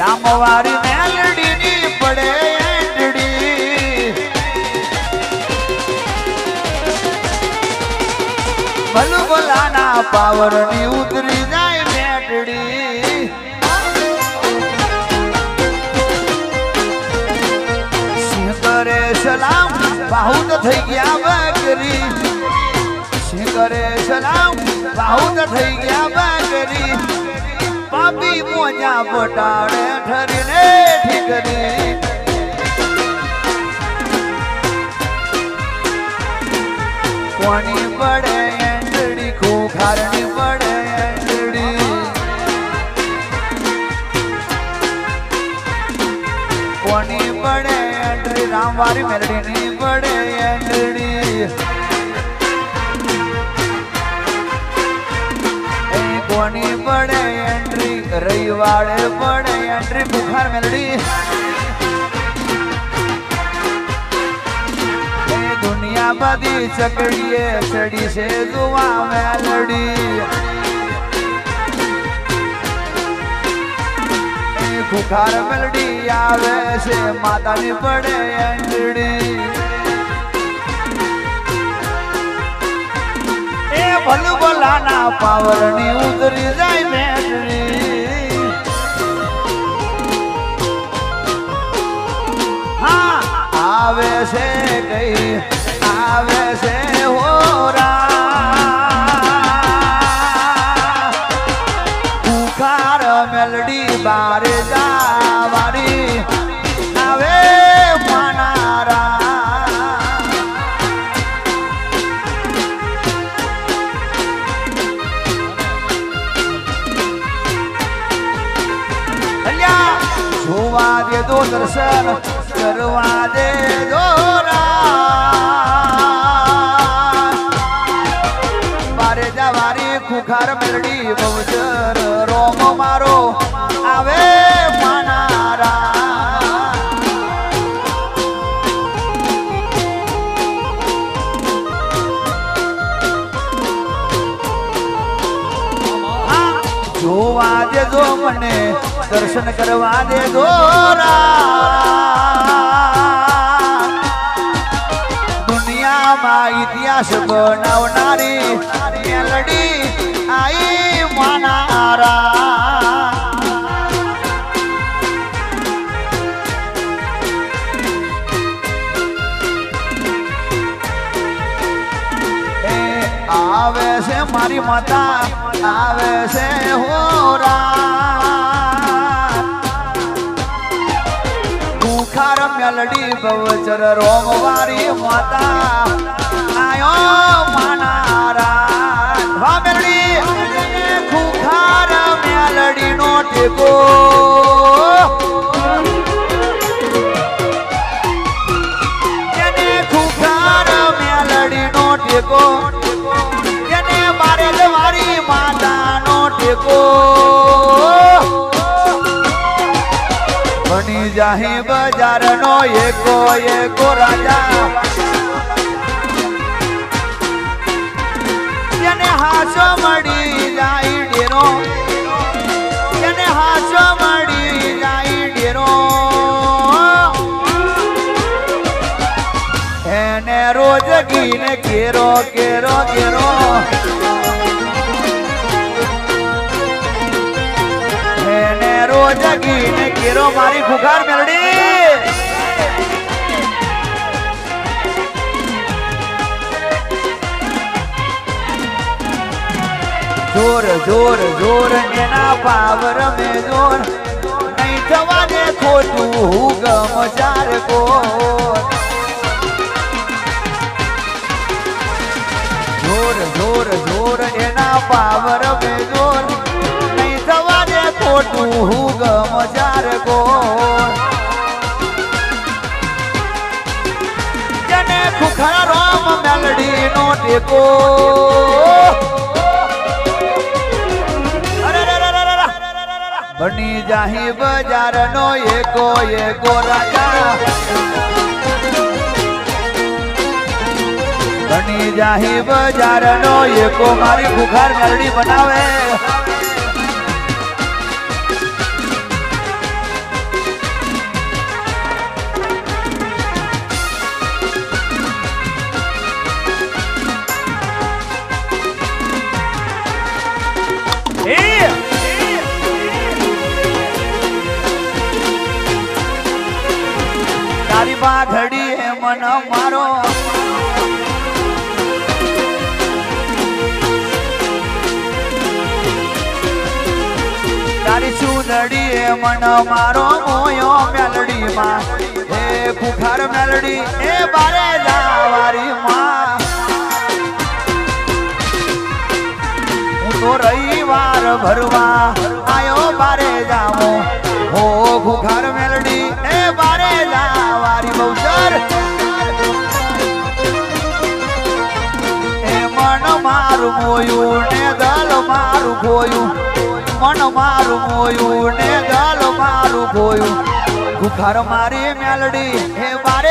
રામવારી મેલડી ની પડે એંડડી બલબલાના પાવર ની ઉતરી જાય મેટડી સિંહ કરે સલામ બાહુત થઈ ગયા બકરી સિંહ કરે સલામ બાહુત થઈ ગયા બકરી પાપી મોજા પટાડે ઠરીને ઠીકરી કોની પડે એંડડી ખોખારની પડે એંડડી કોની પડે એંડડી રામવારી મેલડીની પડે એંડડી કોની પડે એન્ટ્રી રવિવારે પડે એન્ટ્રી બુખાર મેલડી દુનિયા બધી ચકડીએ ચડી છે જોવા મેલડી બુખાર મેલડી આવે છે માતાની પડે એન્ટ્રી ભલભલાના પાવરની ઉતરી જાય મેટડી હા આવે છે કઈ આવે છે હોરા પુકાર મેલડી બારે જાવારી આવે માનારા જોવા દે દો દર્શન કરવા દે દો મારે જવારી ખુખાર મેલડી બહુચર રોમ મારો આવે માનારા જોવા દે દો મને દર્શન કરવા દે દુનિયામાં ઇતિહાસ બનાવનારી મેલડી આઈ માનારા આવે છે મારી માતા આવે છે હોરા ખુખાર મેલડી બહુચર રોમવારી માતા આયો માનારા વા મેલડી ખુખાર મેલડી નો ટેકો એને ખુખાર મેલડી નો ટેકો એને મારે મારી માતા નો ટેકો બની જાહી બજાર નો એકો એકો રાજા એને હાસો મળી જાય ડેરો એને હાસો મળી જાય ડેરો એને રોજ ગીને કેરો કેરો કેરો એને રોજ ગીને કેરો મારી ખુખાર મેલડી જોર જોર જોર એના પાવર મેં જોર નહીં થવા દે ખોટું ગમ ચાર કોર જોર જોર જોર એના પાવર મેં જોર નહીં થવા દે ખોટું ગમ ચાર કોર જેને ખુખાર રોમ મેલડી નો ટેકો બની જાહી બજાર નો એકો એકો રાજા બની જાહી બજાર નો એકો મારી ખુખાર મેલડી બનાવે પાઘડી હે મન મારો તારી સુંદડી હે મન મારો મોયો મેલડી માં હે ખુખાર મેલડી એ બારે જાવારી માં હું તો રવિવાર ભરવા આયો બારે જામો હો ખુખાર મેલડી એ બારે જાવારી બહુચર એ મન મારું મોયું ને દલ મારું ખોયું મન મારું મોયું ને ગલ મારું ખોયું ખુખાર મારી મેલડી હે બારે